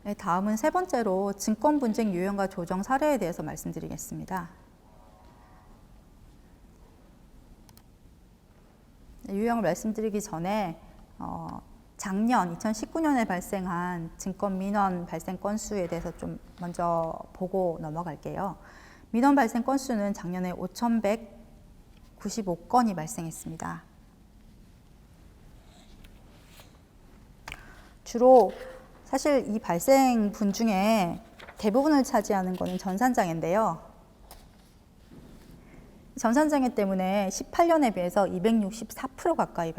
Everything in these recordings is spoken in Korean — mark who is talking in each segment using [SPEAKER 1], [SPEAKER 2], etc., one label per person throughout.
[SPEAKER 1] 네, 다음은 세 번째로 증권 분쟁 유형과 조정 사례에 대해서 말씀드리겠습니다. 유형을 말씀드리기 전에 작년 2019년에 발생한 증권 민원 발생 건수에 대해서 좀 먼저 보고 넘어갈게요. 민원 발생 건수는 작년에 5,195건이 발생했습니다. 주로 사실 이 발생 분 중에 대부분을 차지하는 것은 전산장애인데요. 전산장애 때문에 18년에 비해서 264% 가까이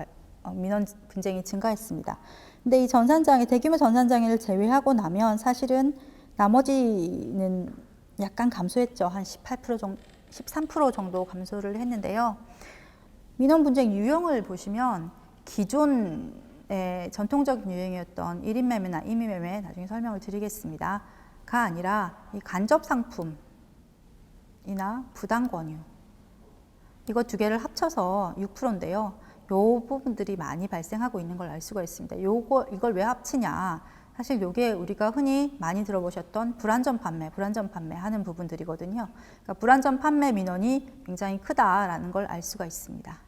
[SPEAKER 1] 민원 분쟁이 증가했습니다. 근데 이 전산장애, 대규모 전산장애를 제외하고 나면 사실은 나머지는 약간 감소했죠. 한 18% 정도, 13% 정도 감소를 했는데요. 민원 분쟁 유형을 보시면 기존의 전통적인 유형이었던 1인 매매나 임의 매매, 나중에 설명을 드리겠습니다. 가 아니라 이 간접 상품이나 부당 권유, 이거 두 개를 합쳐서 6%인데요. 요 부분들이 많이 발생하고 있는 걸 알 수가 있습니다. 이걸 왜 합치냐? 사실 요게 우리가 흔히 많이 들어보셨던 불안전 판매 하는 부분들이거든요. 그러니까 불안전 판매 민원이 굉장히 크다라는 걸 알 수가 있습니다.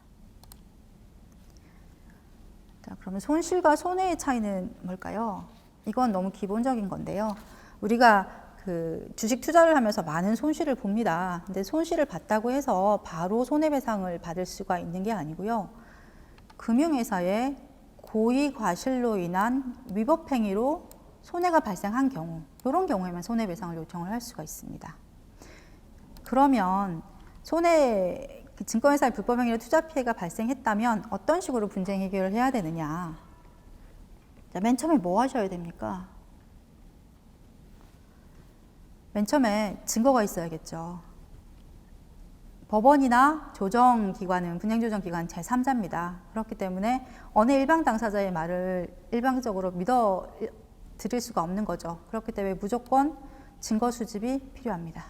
[SPEAKER 1] 자, 그러면 손실과 손해의 차이는 뭘까요? 이건 너무 기본적인 건데요. 우리가 주식 투자를 하면서 많은 손실을 봅니다. 근데 손실을 봤다고 해서 바로 손해배상을 받을 수가 있는 게 아니고요. 금융회사의 고의 과실로 인한 위법행위로 손해가 발생한 경우, 이런 경우에만 손해배상을 요청을 할 수가 있습니다. 그러면 증권회사의 불법행위로 투자피해가 발생했다면 어떤 식으로 분쟁 해결을 해야 되느냐? 자, 맨 처음에 뭐 하셔야 됩니까? 맨 처음에 증거가 있어야겠죠. 법원이나 조정기관은 분쟁조정기관 제3자입니다. 그렇기 때문에 어느 일방 당사자의 말을 일방적으로 믿어 드릴 수가 없는 거죠. 그렇기 때문에 무조건 증거 수집이 필요합니다.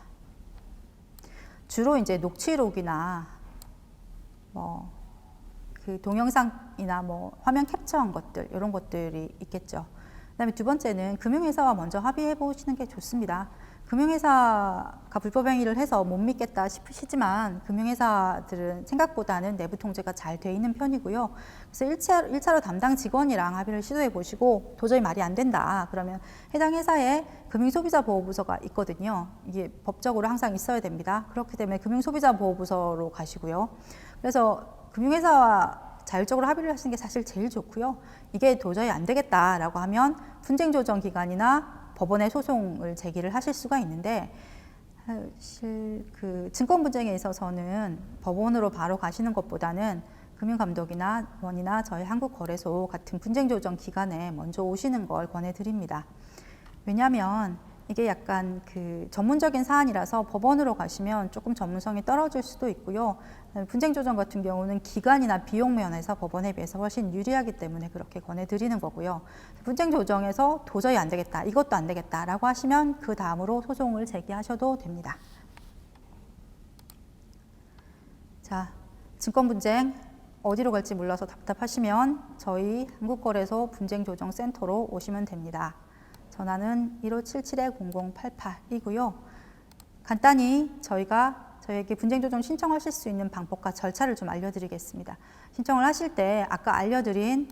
[SPEAKER 1] 주로 이제 녹취록이나 동영상이나 화면 캡처한 것들, 이런 것들이 있겠죠. 그다음에 두 번째는 금융회사와 먼저 합의해 보시는 게 좋습니다. 금융회사가 불법행위를 해서 못 믿겠다 싶으시지만 금융회사들은 생각보다는 내부 통제가 잘 돼 있는 편이고요. 그래서 1차로 담당 직원이랑 합의를 시도해 보시고 도저히 말이 안 된다 그러면 해당 회사에 금융소비자보호부서가 있거든요. 이게 법적으로 항상 있어야 됩니다. 그렇기 때문에 금융소비자보호부서로 가시고요. 그래서 금융회사와 자율적으로 합의를 하시는 게 사실 제일 좋고요. 이게 도저히 안 되겠다라고 하면 분쟁조정기관이나 법원에 소송을 제기를 하실 수가 있는데, 사실 증권 분쟁에 있어서는 법원으로 바로 가시는 것보다는 금융감독이나 원이나 저희 한국거래소 같은 분쟁조정 기관에 먼저 오시는 걸 권해드립니다. 왜냐하면 이게 약간 전문적인 사안이라서 법원으로 가시면 조금 전문성이 떨어질 수도 있고요. 분쟁조정 같은 경우는 기간이나 비용 면에서 법원에 비해서 훨씬 유리하기 때문에 그렇게 권해드리는 거고요. 분쟁조정에서 도저히 안 되겠다, 이것도 안 되겠다라고 하시면 그 다음으로 소송을 제기하셔도 됩니다. 자, 증권분쟁 어디로 갈지 몰라서 답답하시면 저희 한국거래소 분쟁조정센터로 오시면 됩니다. 전화는 1577-0088이고요. 간단히 저희에게 분쟁조정 신청하실 수 있는 방법과 절차를 좀 알려드리겠습니다. 신청을 하실 때 아까 알려드린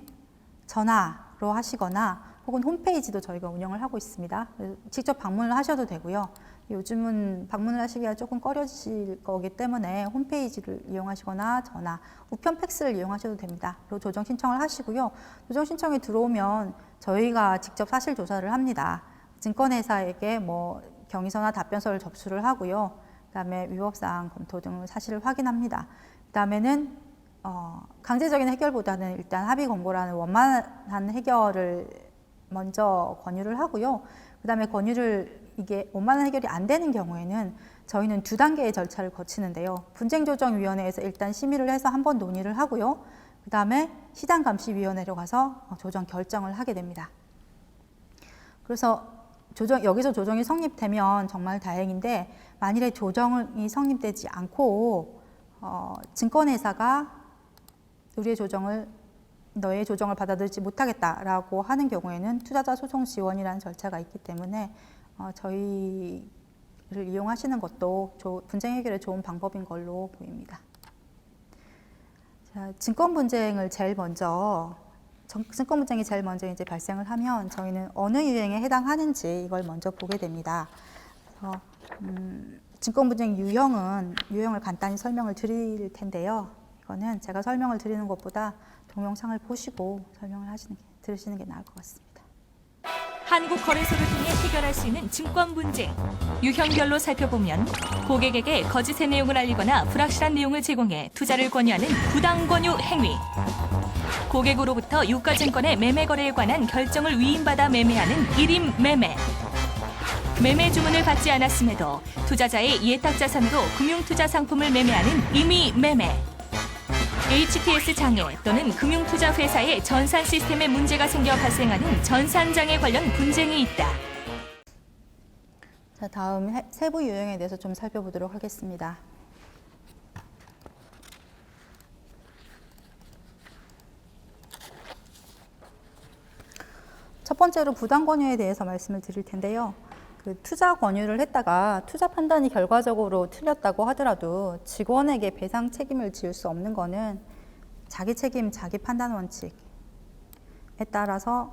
[SPEAKER 1] 전화로 하시거나 혹은 홈페이지도 저희가 운영을 하고 있습니다. 직접 방문을 하셔도 되고요. 요즘은 방문을 하시기가 조금 꺼려지실 거기 때문에 홈페이지를 이용하시거나 전화, 우편 팩스를 이용하셔도 됩니다. 그리고 조정 신청을 하시고요. 조정 신청이 들어오면 저희가 직접 사실 조사를 합니다. 증권회사에게 경위서나 답변서를 접수를 하고요. 그다음에 위법사항 검토 등 사실을 확인합니다. 그다음에는 강제적인 해결보다는 일단 합의 권고라는 원만한 해결을 먼저 권유를 하고요. 그다음에 이게 원만한 해결이 안 되는 경우에는 저희는 2단계의 절차를 거치는데요. 분쟁조정위원회에서 일단 심의를 해서 한번 논의를 하고요. 그다음에 시장감시위원회로 가서 조정 결정을 하게 됩니다. 그래서 여기서 조정이 성립되면 정말 다행인데, 만일에 조정이 성립되지 않고 증권회사가 우리의 조정을 너의 조정을 받아들이지 못하겠다라고 하는 경우에는 투자자 소송 지원이라는 절차가 있기 때문에 저희를 이용하시는 것도 분쟁 해결에 좋은 방법인 걸로 보입니다. 자, 증권 분쟁이 제일 먼저 이제 발생을 하면 저희는 어느 유형에 해당하는지 이걸 먼저 보게 됩니다. 그래서 증권 분쟁 유형을 간단히 설명을 드릴 텐데요. 이거는 제가 설명을 드리는 것보다 동영상을 보시고 들으시는 게 나을 것 같습니다.
[SPEAKER 2] 한국거래소를 통해 해결할 수 있는 증권 분쟁. 유형별로 살펴보면 고객에게 거짓의 내용을 알리거나 불확실한 내용을 제공해 투자를 권유하는 부당 권유 행위. 고객으로부터 유가증권의 매매 거래에 관한 결정을 위임받아 매매하는 일임 매매. 매매 주문을 받지 않았음에도 투자자의 예탁자산으로 금융투자 상품을 매매하는 임의 매매. HTS 장애 또는 금융투자회사의 전산 시스템에 문제가 생겨 발생하는 전산장애 관련 분쟁이 있다.
[SPEAKER 1] 자, 다음 세부 유형에 대해서 좀 살펴보도록 하겠습니다. 첫 번째로 부당 권유에 대해서 말씀을 드릴 텐데요. 투자 권유를 했다가 투자 판단이 결과적으로 틀렸다고 하더라도 직원에게 배상 책임을 지을 수 없는 거는 자기 책임, 자기 판단 원칙에 따라서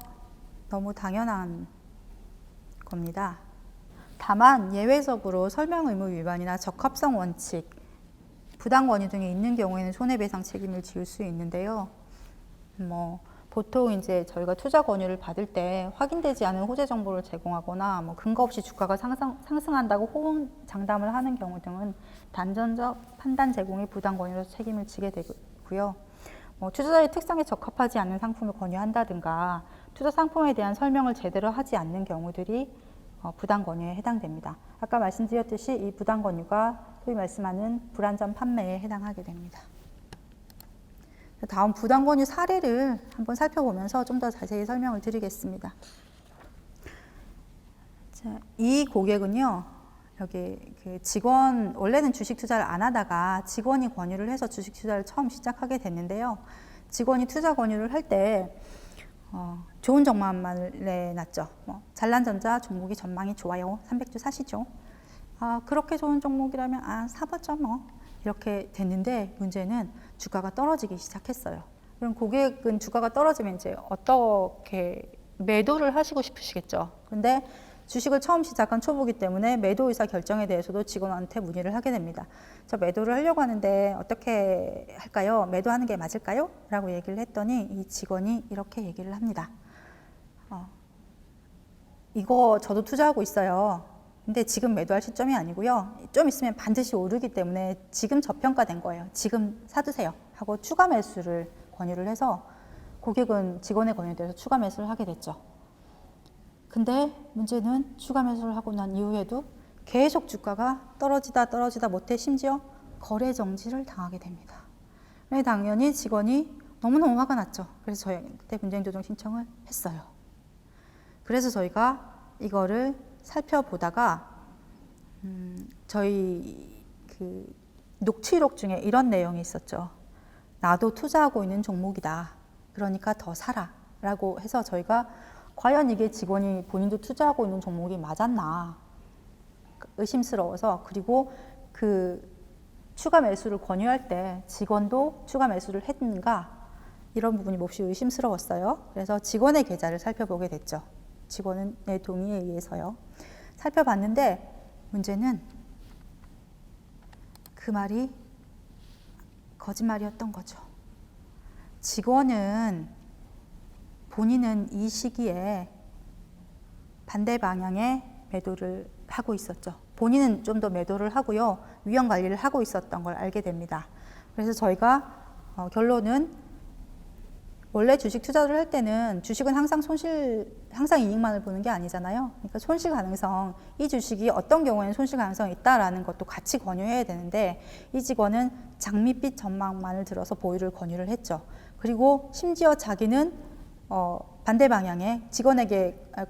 [SPEAKER 1] 너무 당연한 겁니다. 다만 예외적으로 설명 의무 위반이나 적합성 원칙, 부당 권유 등이 있는 경우에는 손해배상 책임을 지을 수 있는데요. 보통 이제 저희가 투자 권유를 받을 때 확인되지 않은 호재 정보를 제공하거나 근거 없이 주가가 상승한다고 호언장담을 하는 경우 등은 단전적 판단 제공의 부당 권유로 책임을 지게 되고요. 투자자의 특성에 적합하지 않는 상품을 권유한다든가 투자 상품에 대한 설명을 제대로 하지 않는 경우들이 부당 권유에 해당됩니다. 아까 말씀드렸듯이 이 부당 권유가 소위 말씀하는 불안전 판매에 해당하게 됩니다. 다음 부당 권유 사례를 한번 살펴보면서 좀 더 자세히 설명을 드리겠습니다. 자, 이 고객은요, 여기 직원, 원래는 주식 투자를 안 하다가 직원이 권유를 해서 주식 투자를 처음 시작하게 됐는데요. 직원이 투자 권유를 할 때 좋은 종목만 내놨죠. 잘난전자 종목이 전망이 좋아요. 300주 사시죠. 그렇게 좋은 종목이라면 사보죠 이렇게 됐는데 문제는 주가가 떨어지기 시작했어요. 그럼 고객은 주가가 떨어지면 이제 어떻게 매도를 하시고 싶으시겠죠. 근데 주식을 처음 시작한 초보기 때문에 매도 의사 결정에 대해서도 직원한테 문의를 하게 됩니다. 저 매도를 하려고 하는데 어떻게 할까요? 매도하는 게 맞을까요? 라고 얘기를 했더니 이 직원이 이렇게 얘기를 합니다. 이거 저도 투자하고 있어요. 근데 지금 매도할 시점이 아니고요. 좀 있으면 반드시 오르기 때문에 지금 저평가된 거예요. 지금 사두세요 하고 추가 매수를 권유를 해서 고객은 직원의 권유에 대해서 추가 매수를 하게 됐죠. 근데 문제는 추가 매수를 하고 난 이후에도 계속 주가가 떨어지다 못해 심지어 거래 정지를 당하게 됩니다. 당연히 직원이 너무너무 화가 났죠. 그래서 저희 그때 분쟁 조정 신청을 했어요. 그래서 저희가 이거를 살펴보다가 저희 녹취록 중에 이런 내용이 있었죠. 나도 투자하고 있는 종목이다. 그러니까 더 사라 라고 해서 저희가 과연 이게 직원이 본인도 투자하고 있는 종목이 맞았나 의심스러워서, 그리고 추가 매수를 권유할 때 직원도 추가 매수를 했는가 이런 부분이 몹시 의심스러웠어요. 그래서 직원의 계좌를 살펴보게 됐죠. 직원의 동의에 의해서요. 살펴봤는데 문제는 그 말이 거짓말이었던 거죠. 직원은 본인은 이 시기에 반대 방향의 매도를 하고 있었죠. 본인은 좀 더 매도를 하고요. 위험 관리를 하고 있었던 걸 알게 됩니다. 그래서 저희가 결론은 원래 주식 투자를 할 때는 주식은 항상 이익만을 보는 게 아니잖아요. 그러니까 손실 가능성, 이 주식이 어떤 경우에는 손실 가능성이 있다라는 것도 같이 권유해야 되는데 이 직원은 장밋빛 전망만을 들어서 보유를 권유를 했죠. 그리고 심지어 자기는 반대 방향에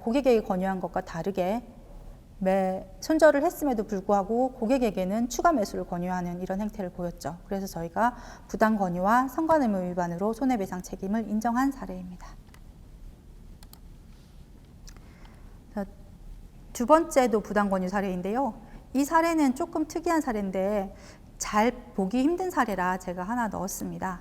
[SPEAKER 1] 고객에게 권유한 것과 다르게 손절을 했음에도 불구하고 고객에게는 추가 매수를 권유하는 이런 행태를 보였죠. 그래서 저희가 부당 권유와 선관의무 위반으로 손해배상 책임을 인정한 사례입니다. 두 번째도 부당 권유 사례인데요. 이 사례는 조금 특이한 사례인데 잘 보기 힘든 사례라 제가 하나 넣었습니다.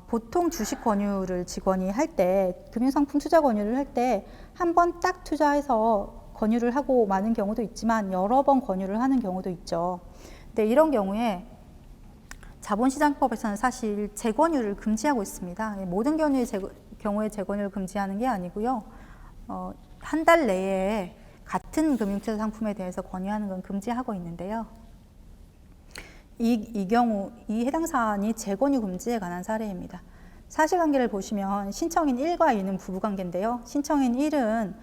[SPEAKER 1] 보통 주식 권유를 직원이 할 때, 금융상품 투자 권유를 할 때 한 번 딱 투자해서 권유를 하고 마는 경우도 있지만 여러 번 권유를 하는 경우도 있죠. 근데 이런 경우에 자본시장법에서는 사실 재권유를 금지하고 있습니다. 모든 경우에 재권유를 금지하는 게 아니고요. 한 달 내에 같은 금융투자 상품에 대해서 권유하는 건 금지하고 있는데요. 이 경우, 이 해당 사안이 재권유 금지에 관한 사례입니다. 사실관계를 보시면 신청인 1과 2는 부부관계인데요. 신청인 1은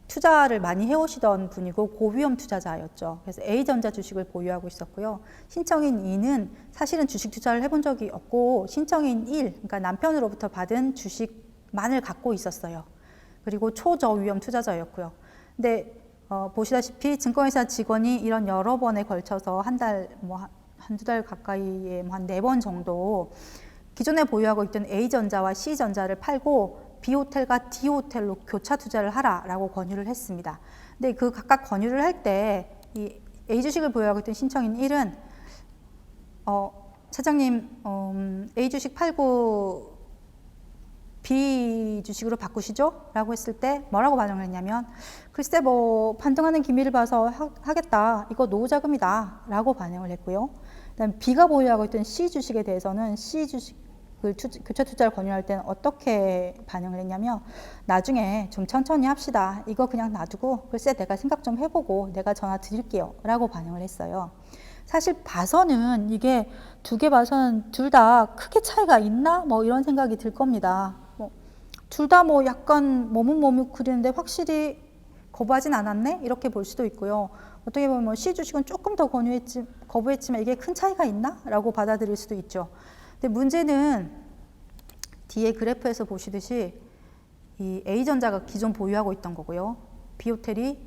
[SPEAKER 1] 투자를 많이 해오시던 분이고 고위험 투자자였죠. 그래서 A전자 주식을 보유하고 있었고요. 신청인 2는 사실은 주식 투자를 해본 적이 없고 신청인 1, 그러니까 남편으로부터 받은 주식만을 갖고 있었어요. 그리고 초저위험 투자자였고요. 근데 보시다시피 증권회사 직원이 이런 여러 번에 걸쳐서 한두 달 가까이에 한 4번 정도 기존에 보유하고 있던 A전자와 C전자를 팔고 B호텔과 D호텔로 교차 투자를 하라라고 권유를 했습니다. 근데 그 각각 권유를 할 때 이 A주식을 보유하고 있던 신청인 1은 차장님 A 주식 팔고 B 주식으로 바꾸시죠? 라고 했을 때 뭐라고 반응을 했냐면 글쎄 뭐 반등하는 기미를 봐서 하겠다. 이거 노후자금이다. 라고 반응을 했고요. 그다음 B가 보유하고 있던 C 주식에 대해서는 C 주식 교차 투자를 권유할 때는 어떻게 반응을 했냐면 나중에 좀 천천히 합시다. 이거 그냥 놔두고 글쎄 내가 생각 좀 해보고 내가 전화 드릴게요. 라고 반응을 했어요. 사실 봐서는 이게 두 개 봐서는 둘 다 크게 차이가 있나? 뭐 이런 생각이 들 겁니다. 둘 다 뭐 약간 머뭇머뭇거리는데 확실히 거부하진 않았네? 이렇게 볼 수도 있고요. 어떻게 보면 C 주식은 조금 더 거부했지만 이게 큰 차이가 있나? 라고 받아들일 수도 있죠. 근데 문제는 뒤에 그래프에서 보시듯이 이 A전자가 기존 보유하고 있던 거고요. B호텔이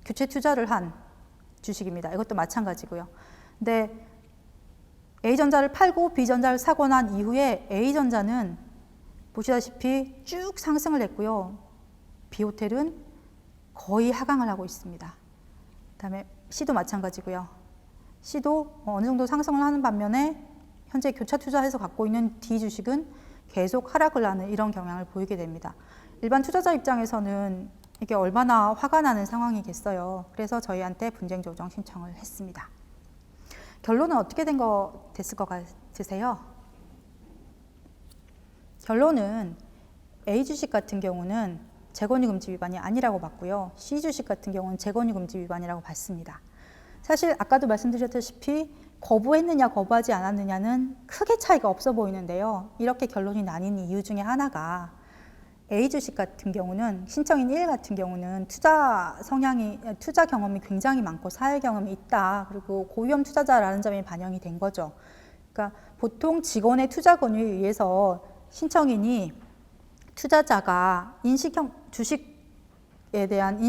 [SPEAKER 1] 교체 투자를 한 주식입니다. 이것도 마찬가지고요. 근데 A전자를 팔고 B전자를 사고 난 이후에 A전자는 보시다시피 쭉 상승을 했고요. B호텔은 거의 하강을 하고 있습니다. 그다음에 C도 마찬가지고요. C도 어느 정도 상승을 하는 반면에 현재 교차 투자해서 갖고 있는 D 주식은 계속 하락을 하는 이런 경향을 보이게 됩니다. 일반 투자자 입장에서는 이게 얼마나 화가 나는 상황이겠어요. 그래서 저희한테 분쟁 조정 신청을 했습니다. 결론은 어떻게 됐을 것 같으세요? 결론은 A 주식 같은 경우는 재권유 금지 위반이 아니라고 봤고요. C 주식 같은 경우는 재권유 금지 위반이라고 봤습니다. 사실 아까도 말씀드렸다시피 거부했느냐 거부하지 않았느냐는 크게 차이가 없어 보이는데요. 이렇게 결론이 나뉜 이유 중에 하나가 A 주식 같은 경우는 신청인 1 같은 경우는 투자 경험이 굉장히 많고 사회 경험이 있다. 그리고 고위험 투자자라는 점이 반영이 된 거죠. 그러니까 보통 직원의 투자 권유에 의해서 신청인이 투자자가 주식에 대한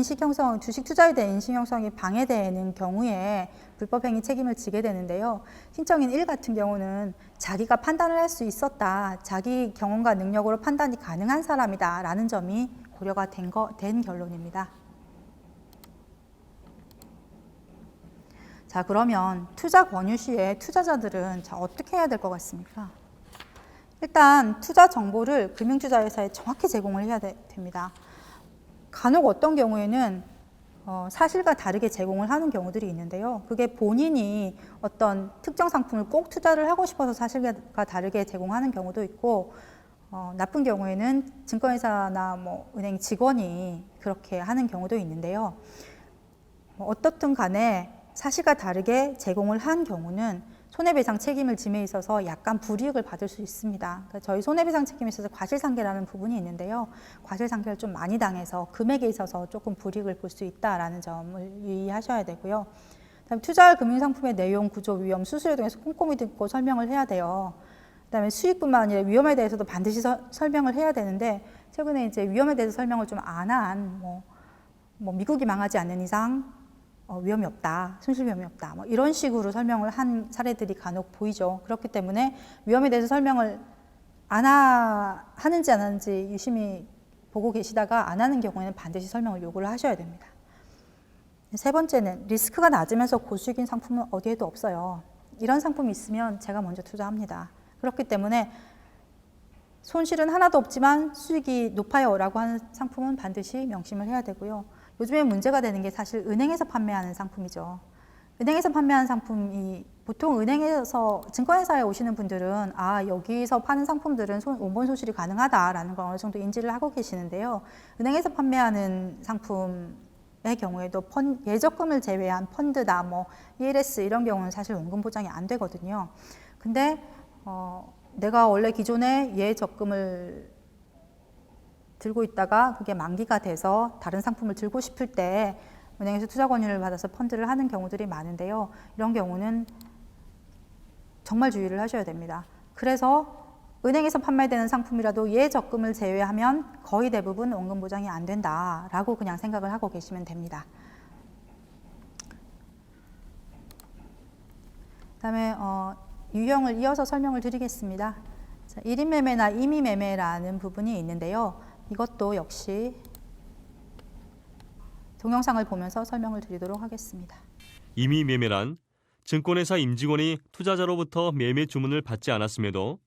[SPEAKER 1] 주식 투자에 대한 인식 형성이 방해되는 경우에 불법행위 책임을 지게 되는데요. 신청인 1 같은 경우는 자기가 판단을 할 수 있었다. 자기 경험과 능력으로 판단이 가능한 사람이다. 라는 점이 고려가 된 결론입니다. 자, 그러면 투자 권유 시에 투자자들은 어떻게 해야 될 것 같습니까? 일단 투자 정보를 금융투자회사에 정확히 제공을 해야 됩니다. 간혹 어떤 경우에는 사실과 다르게 제공을 하는 경우들이 있는데요. 그게 본인이 어떤 특정 상품을 꼭 투자를 하고 싶어서 사실과 다르게 제공하는 경우도 있고 나쁜 경우에는 증권회사나 은행 직원이 그렇게 하는 경우도 있는데요. 어떻든 간에 사실과 다르게 제공을 한 경우는 손해배상 책임을 짐에 있어서 약간 불이익을 받을 수 있습니다. 그러니까 저희 손해배상 책임에 있어서 과실상계라는 부분이 있는데요. 과실상계를 좀 많이 당해서 금액에 있어서 조금 불이익을 볼 수 있다라는 점을 유의하셔야 되고요. 그다음에 투자할 금융상품의 내용, 구조, 위험, 수수료 등에서 꼼꼼히 듣고 설명을 해야 돼요. 그다음에 수익뿐만 아니라 위험에 대해서도 반드시 설명을 해야 되는데 최근에 이제 위험에 대해서 설명을 좀 안 한 뭐 미국이 망하지 않는 이상 위험이 없다, 손실 위험이 없다, 뭐 이런 식으로 설명을 한 사례들이 간혹 보이죠. 그렇기 때문에 위험에 대해서 설명을 하는지 안 하는지 유심히 보고 계시다가 안 하는 경우에는 반드시 설명을 요구를 하셔야 됩니다. 세 번째는 리스크가 낮으면서 고수익인 상품은 어디에도 없어요. 이런 상품이 있으면 제가 먼저 투자합니다. 그렇기 때문에 손실은 하나도 없지만 수익이 높아요 라고 하는 상품은 반드시 명심을 해야 되고요. 요즘에 문제가 되는 게 사실 은행에서 판매하는 상품이죠. 은행에서 판매하는 상품이 보통 은행에서 증권회사에 오시는 분들은 여기서 파는 상품들은 원본 손실이 가능하다라는 걸 어느 정도 인지를 하고 계시는데요. 은행에서 판매하는 상품의 경우에도 예적금을 제외한 펀드다, 뭐 ELS 이런 경우는 사실 원금 보장이 안 되거든요. 근데 내가 원래 기존에 예적금을 들고 있다가 그게 만기가 돼서 다른 상품을 들고 싶을 때 은행에서 투자 권유를 받아서 펀드를 하는 경우들이 많은데요. 이런 경우는 정말 주의를 하셔야 됩니다. 그래서 은행에서 판매되는 상품이라도 예적금을 제외하면 거의 대부분 원금 보장이 안 된다라고 그냥 생각을 하고 계시면 됩니다. 그다음에 유형을 이어서 설명을 드리겠습니다. 자, 1인 매매나 임의 매매라는 부분이 있는데요. 이것도 역시 동영상을 보면서 설명을 드리도록 하겠습니다.
[SPEAKER 3] 임의 매매란 증권회사 임직원이 투자자로부터 매매 주문을 받지 않았음에도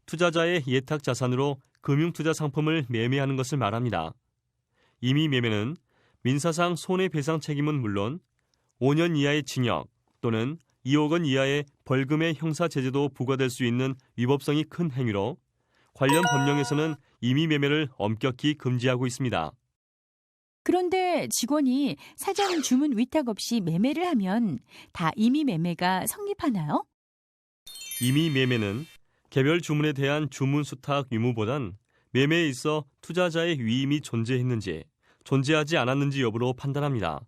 [SPEAKER 3] 투자자의 예탁 자산으로 금융투자 상품을 매매하는 것을 말합니다. 임의 매매는 민사상 손해배상 책임은 물론 5년 이하의 징역 또는 2억 원 이하의 벌금의 형사제재도 부과될 수 있는 위법성이 큰 행위로 관련 법령에서는 임의 매매를 엄격히 금지하고 있습니다.
[SPEAKER 4] 그런데 직원이 사장 주문 위탁 없이 매매를 하면 다 임의 매매가 성립하나요?
[SPEAKER 3] 임의 매매는 개별 주문에 대한 주문 수탁 유무보단 매매에 있어 투자자의 위임이 존재했는지 존재하지 않았는지 여부로 판단합니다.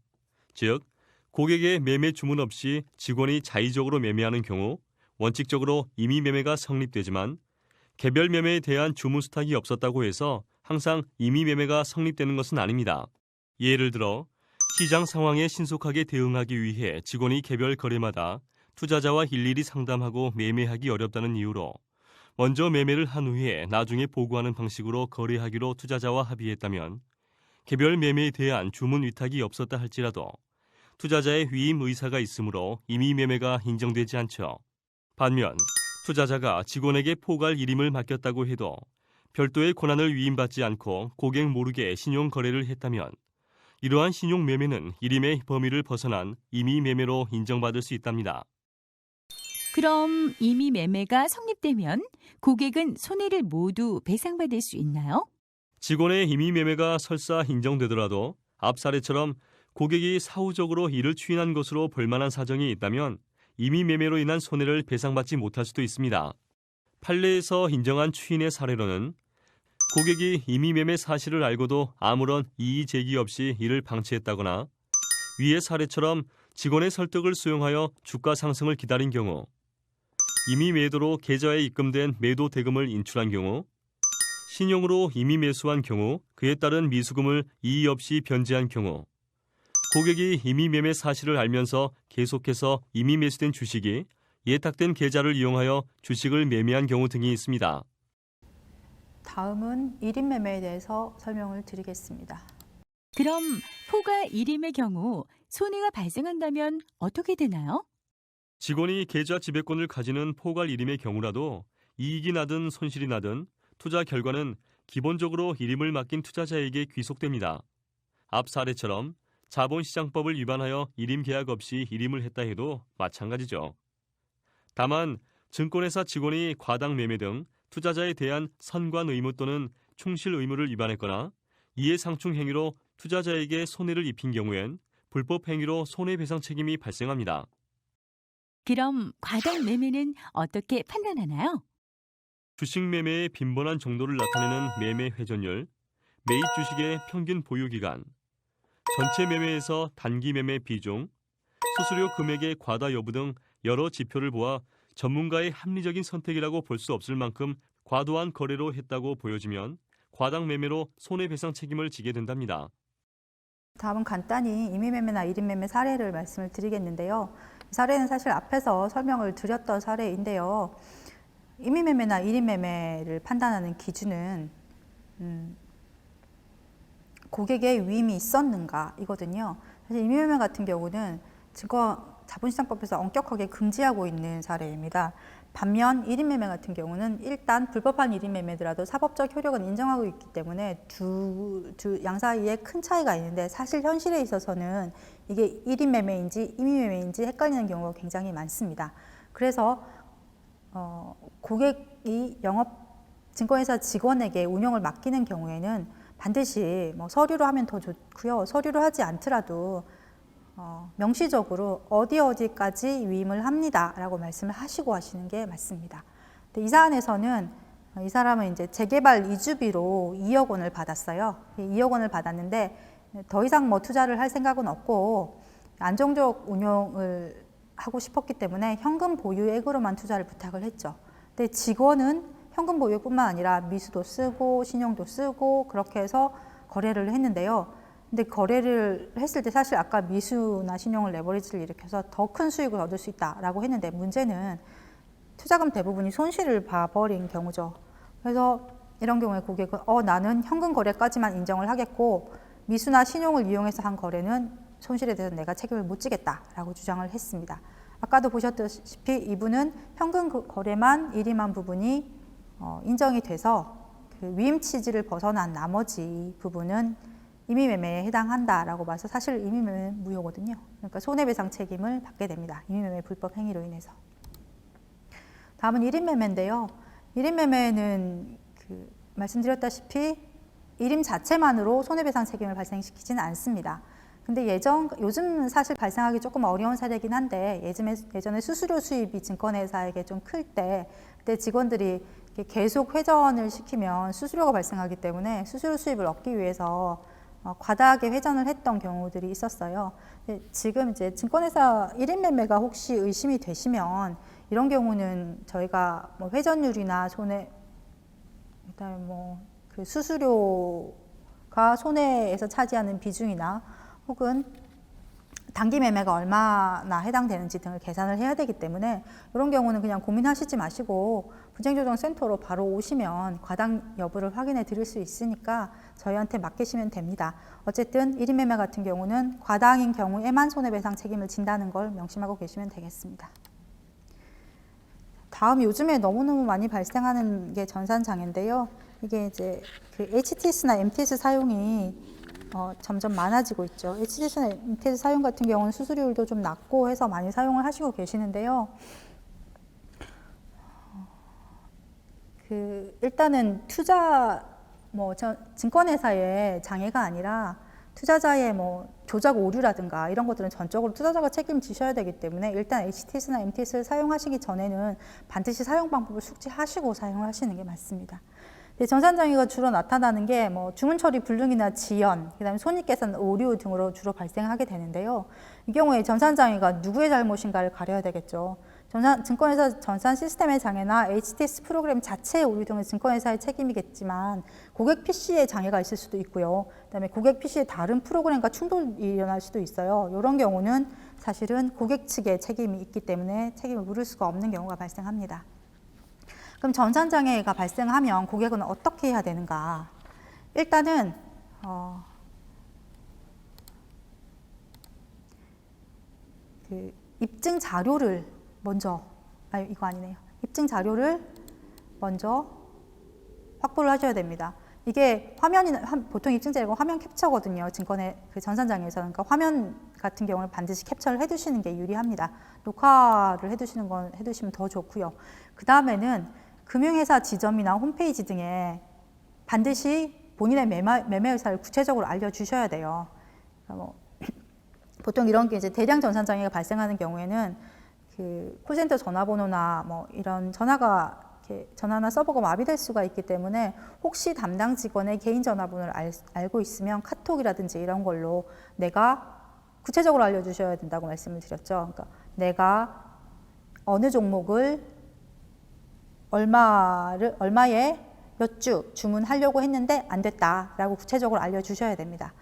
[SPEAKER 3] 즉, 고객의 매매 주문 없이 직원이 자의적으로 매매하는 경우 원칙적으로 임의 매매가 성립되지만 개별 매매에 대한 주문 수탁이 없었다고 해서 항상 임의 매매가 성립되는 것은 아닙니다. 예를 들어 시장 상황에 신속하게 대응하기 위해 직원이 개별 거래마다 투자자와 일일이 상담하고 매매하기 어렵다는 이유로 먼저 매매를 한 후에 나중에 보고하는 방식으로 거래하기로 투자자와 합의했다면 개별 매매에 대한 주문 위탁이 없었다 할지라도 투자자의 위임 의사가 있으므로 임의 매매가 인정되지 않죠. 반면 투자자가 직원에게 포괄 일임을 맡겼다고 해도 별도의 권한을 위임받지 않고 고객 모르게 신용 거래를 했다면 이러한 신용 매매는 일임의 범위를 벗어난 임의 매매로 인정받을 수 있답니다.
[SPEAKER 4] 그럼 임의 매매가 성립되면 고객은 손해를 모두 배상받을 수 있나요?
[SPEAKER 3] 직원의 임의 매매가 설사 인정되더라도 앞 사례처럼 고객이 사후적으로 이를 추인한 것으로 볼만한 사정이 있다면 임의 매매로 인한 손해를 배상받지 못할 수도 있습니다. 판례에서 인정한 추인의 사례로는 고객이 임의 매매 사실을 알고도 아무런 이의 제기 없이 이를 방치했다거나 위의 사례처럼 직원의 설득을 수용하여 주가 상승을 기다린 경우, 임의 매도로 계좌에 입금된 매도 대금을 인출한 경우, 신용으로 임의 매수한 경우 그에 따른 미수금을 이의 없이 변제한 경우, 고객이 임의 매매 사실을 알면서 계속해서 임의 매수된 주식이 예탁된 계좌를 이용하여 주식을 매매한 경우 등이 있습니다.
[SPEAKER 1] 다음은 1인 매매에 대해서 설명을 드리겠습니다.
[SPEAKER 4] 그럼 포괄 일임의 경우 손해가 발생한다면 어떻게 되나요?
[SPEAKER 3] 직원이 계좌 지배권을 가지는 포괄 일임의 경우라도 이익이 나든 손실이 나든 투자 결과는 기본적으로 일임을 맡긴 투자자에게 귀속됩니다. 앞 사례처럼 자본시장법을 위반하여 일임 계약 없이 일임을 했다 해도 마찬가지죠. 다만 증권회사 직원이 과당 매매 등 투자자에 대한 선관 의무 또는 충실 의무를 위반했거나 이해상충 행위로 투자자에게 손해를 입힌 경우엔 불법 행위로 손해배상 책임이 발생합니다.
[SPEAKER 4] 그럼 과당 매매는 어떻게 판단하나요?
[SPEAKER 3] 주식 매매의 빈번한 정도를 나타내는 매매 회전율, 매입 주식의 평균 보유 기간, 전체 매매에서 단기 매매 비중, 수수료 금액의 과다 여부 등 여러 지표를 보아 전문가의 합리적인 선택이라고 볼 수 없을 만큼 과도한 거래로 했다고 보여지면 과당 매매로 손해배상 책임을 지게 된답니다.
[SPEAKER 1] 다음은 간단히 임의매매나 1인 매매 사례를 말씀을 드리겠는데요. 이 사례는 사실 앞에서 설명을 드렸던 사례인데요. 임의매매나 1인 매매를 판단하는 기준은 고객의 위임이 있었는가 이거든요. 사실 임의매매 같은 경우는 자본시장법에서 엄격하게 금지하고 있는 사례입니다. 반면 1인 매매 같은 경우는 일단 불법한 1인 매매더라도 사법적 효력은 인정하고 있기 때문에 양 사이에 큰 차이가 있는데 사실 현실에 있어서는 이게 1인 매매인지 임의 매매인지 헷갈리는 경우가 굉장히 많습니다. 그래서 고객이 증권회사 직원에게 운영을 맡기는 경우에는 반드시 서류로 하면 더 좋고요. 서류로 하지 않더라도 명시적으로 어디까지 위임을 합니다라고 말씀을 하시고 하시는 게 맞습니다. 근데 이 사안에서는 이 사람은 이제 재개발 이주비로 2억 원을 받았어요. 2억 원을 받았는데 더 이상 투자를 할 생각은 없고 안정적 운영을 하고 싶었기 때문에 현금 보유액으로만 투자를 부탁을 했죠. 근데 직원은 현금 보유뿐만 아니라 미수도 쓰고 신용도 쓰고 그렇게 해서 거래를 했는데요. 근데 거래를 했을 때 사실 아까 미수나 신용을 레버리지를 일으켜서 더 큰 수익을 얻을 수 있다라고 했는데 문제는 투자금 대부분이 손실을 봐버린 경우죠. 그래서 이런 경우에 고객은 나는 현금 거래까지만 인정을 하겠고 미수나 신용을 이용해서 한 거래는 손실에 대해서 내가 책임을 못 지겠다라고 주장을 했습니다. 아까도 보셨다시피 이분은 현금 거래만 1임한 부분이 인정이 돼서 그 위임 취지를 벗어난 나머지 부분은 임의매매에 해당한다라고 봐서 사실 임의매매는 무효거든요. 그러니까 손해배상 책임을 받게 됩니다. 임의매매 불법 행위로 인해서. 다음은 1인 매매인데요. 1인 매매는 말씀드렸다시피 1임 자체만으로 손해배상 책임을 발생시키지는 않습니다. 근데 요즘 사실 발생하기 조금 어려운 사례이긴 한데 예전에 수수료 수입이 증권회사에게 좀 클 때 그때 직원들이 계속 회전을 시키면 수수료가 발생하기 때문에 수수료 수입을 얻기 위해서 과다하게 회전을 했던 경우들이 있었어요. 지금 이제 증권회사 1인 매매가 혹시 의심이 되시면 이런 경우는 저희가 회전율이나 그다음에 그 수수료가 손해에서 차지하는 비중이나 혹은 단기 매매가 얼마나 해당되는지 등을 계산을 해야 되기 때문에 이런 경우는 그냥 고민하시지 마시고 분쟁조정센터로 바로 오시면 과당 여부를 확인해 드릴 수 있으니까 저희한테 맡기시면 됩니다. 어쨌든 1인 매매 같은 경우는 과당인 경우에만 손해배상 책임을 진다는 걸 명심하고 계시면 되겠습니다. 다음 요즘에 너무너무 많이 발생하는 게 전산장애인데요. 이게 이제 그 HTS나 MTS 사용이 점점 많아지고 있죠. HTS나 MTS 사용 같은 경우는 수수료율도 좀 낮고 해서 많이 사용을 하시고 계시는데요. 일단은 증권회사의 장애가 아니라 투자자의 조작 오류라든가 이런 것들은 전적으로 투자자가 책임지셔야 되기 때문에 일단 HTS나 MTS를 사용하시기 전에는 반드시 사용 방법을 숙지하시고 사용을 하시는 게 맞습니다. 전산장애가 주로 나타나는 게 주문 처리 불능이나 지연, 그다음에 손익계산 오류 등으로 주로 발생하게 되는데요. 이 경우에 전산장애가 누구의 잘못인가를 가려야 되겠죠. 증권회사 전산 시스템의 장애나 HTS 프로그램 자체의 오류 등은 증권회사의 책임이겠지만 고객 PC에 장애가 있을 수도 있고요. 그다음에 고객 PC에 다른 프로그램과 충돌이 일어날 수도 있어요. 이런 경우는 사실은 고객 측의 책임이 있기 때문에 책임을 물을 수가 없는 경우가 발생합니다. 그럼 전산장애가 발생하면 고객은 어떻게 해야 되는가? 일단은 입증 자료를 입증 자료를 먼저 확보를 하셔야 됩니다. 이게 보통 입증 자료가 화면 캡처거든요. 증권의 전산장애에서는. 그러니까 화면 같은 경우는 반드시 캡처를 해두시는 게 유리합니다. 녹화를 해두시면 더 좋고요. 그 다음에는 금융회사 지점이나 홈페이지 등에 반드시 본인의 매매 의사를 구체적으로 알려주셔야 돼요. 보통 이런 게 이제 대량 전산장애가 발생하는 경우에는 콜센터 전화번호나 이런 전화나 서버가 마비될 수가 있기 때문에 혹시 담당 직원의 개인 전화번호를 알고 있으면 카톡이라든지 이런 걸로 내가 구체적으로 알려주셔야 된다고 말씀을 드렸죠. 그러니까 내가 어느 종목을 얼마에 몇 주 주문하려고 했는데 안 됐다라고 구체적으로 알려주셔야 됩니다.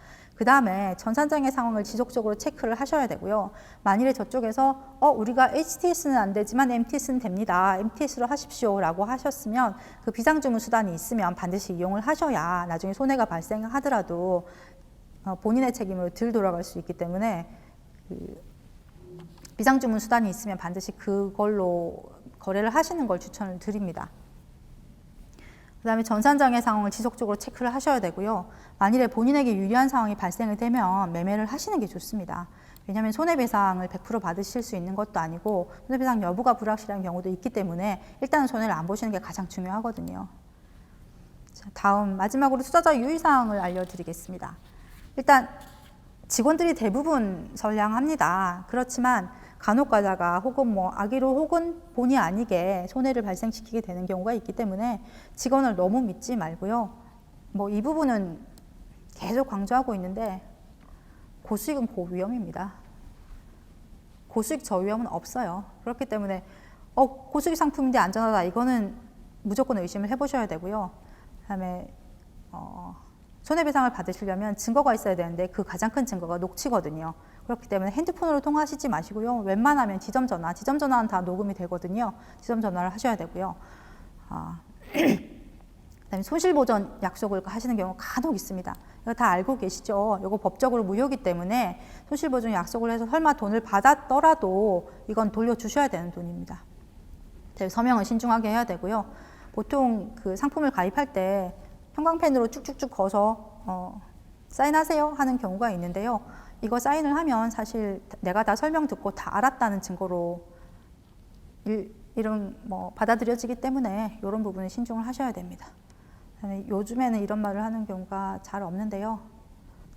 [SPEAKER 1] 그 다음에 전산장의 상황을 지속적으로 체크를 하셔야 되고요. 만일에 저쪽에서 우리가 HTS는 안 되지만 MTS는 됩니다. MTS로 하십시오 라고 하셨으면 그 비상주문 수단이 있으면 반드시 이용을 하셔야 나중에 손해가 발생하더라도 본인의 책임으로 덜 돌아갈 수 있기 때문에 그 비상주문 수단이 있으면 반드시 그걸로 거래를 하시는 걸 추천을 드립니다. 그 다음에 전산장의 상황을 지속적으로 체크를 하셔야 되고요. 만일에 본인에게 유리한 상황이 발생이 되면 매매를 하시는 게 좋습니다. 왜냐하면 손해배상을 100% 받으실 수 있는 것도 아니고 손해배상 여부가 불확실한 경우도 있기 때문에 일단은 손해를 안 보시는 게 가장 중요하거든요. 자, 다음 마지막으로 투자자 유의사항을 알려드리겠습니다. 일단 직원들이 대부분 선량합니다. 그렇지만 간혹 가다가 혹은 악의로 혹은 본의 아니게 손해를 발생시키게 되는 경우가 있기 때문에 직원을 너무 믿지 말고요. 이 부분은 계속 강조하고 있는데 고수익은 고위험입니다. 고수익 저위험은 없어요. 그렇기 때문에 고수익 상품인데 안전하다 이거는 무조건 의심을 해보셔야 되고요. 그다음에 손해배상을 받으시려면 증거가 있어야 되는데 그 가장 큰 증거가 녹취거든요. 그렇기 때문에 핸드폰으로 통화하시지 마시고요. 웬만하면 지점전화는 다 녹음이 되거든요. 지점전화를 하셔야 되고요. 그다음에 손실보전 약속을 하시는 경우가 간혹 있습니다. 이거 다 알고 계시죠? 이거 법적으로 무효이기 때문에 손실보전 약속을 해서 설마 돈을 받았더라도 이건 돌려주셔야 되는 돈입니다. 서명을 신중하게 해야 되고요. 보통 그 상품을 가입할 때 형광펜으로 쭉쭉쭉 거서 사인하세요 하는 경우가 있는데요. 이거 사인을 하면 사실 내가 다 설명 듣고 다 알았다는 증거로 이런 받아들여지기 때문에 이런 부분은 신중을 하셔야 됩니다. 요즘에는 이런 말을 하는 경우가 잘 없는데요.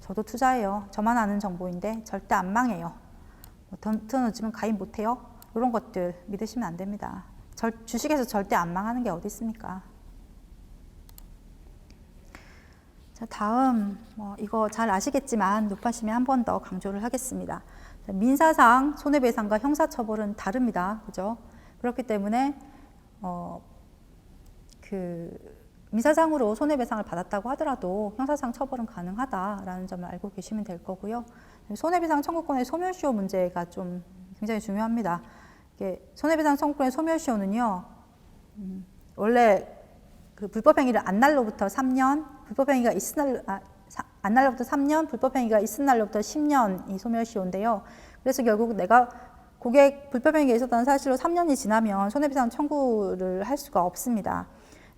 [SPEAKER 1] 저도 투자해요. 저만 아는 정보인데 절대 안 망해요. 돈 늦으면 가입 못해요. 이런 것들 믿으시면 안 됩니다. 주식에서 절대 안 망하는 게 어디 있습니까? 자, 다음 이거 잘 아시겠지만 높아심에 한 번 더 강조를 하겠습니다. 민사상 손해배상과 형사처벌은 다릅니다. 그죠? 그렇기 때문에 민사상으로 손해배상을 받았다고 하더라도 형사상 처벌은 가능하다라는 점을 알고 계시면 될 거고요. 손해배상 청구권의 소멸시효 문제가 좀 굉장히 중요합니다. 손해배상 청구권의 소멸시효는요, 원래 그 불법행위를 안 날로부터 3년, 불법행위가 안 날로부터 3년, 불법행위가 있은 날로부터 10년이 소멸시효인데요. 그래서 결국 내가 고객 불법행위가 있었다는 사실로 3년이 지나면 손해배상 청구를 할 수가 없습니다.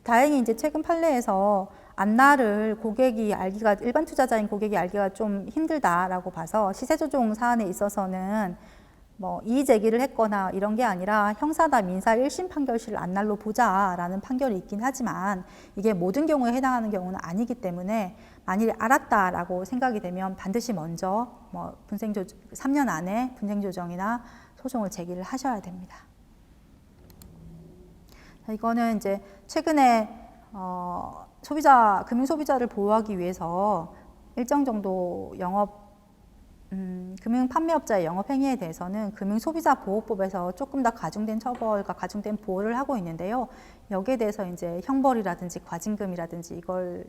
[SPEAKER 1] 다행히 이제 최근 판례에서 안날을 고객이 알기가, 일반 투자자인 고객이 알기가 좀 힘들다라고 봐서 시세조정 사안에 있어서는 이의 제기를 했거나 이런 게 아니라 형사나 민사 1심 판결시를 안날로 보자라는 판결이 있긴 하지만 이게 모든 경우에 해당하는 경우는 아니기 때문에 만일 알았다라고 생각이 되면 반드시 먼저 3년 안에 분쟁조정이나 소송을 제기를 하셔야 됩니다. 이거는 이제 최근에 금융소비자를 보호하기 위해서 일정 정도 금융 판매업자의 영업 행위에 대해서는 금융소비자보호법에서 조금 더 가중된 처벌과 가중된 보호를 하고 있는데요. 여기에 대해서 이제 형벌이라든지 과징금이라든지 이걸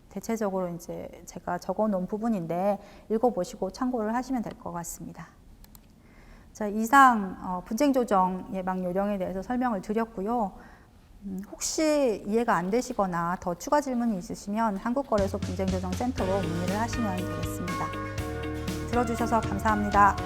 [SPEAKER 1] 대체적으로 이제 제가 적어놓은 부분인데 읽어보시고 참고를 하시면 될 것 같습니다. 자, 이상 분쟁조정 예방 요령에 대해서 설명을 드렸고요. 혹시 이해가 안 되시거나 더 추가 질문이 있으시면 한국거래소 분쟁조정센터로 문의를 하시면 되겠습니다. 들어주셔서 감사합니다.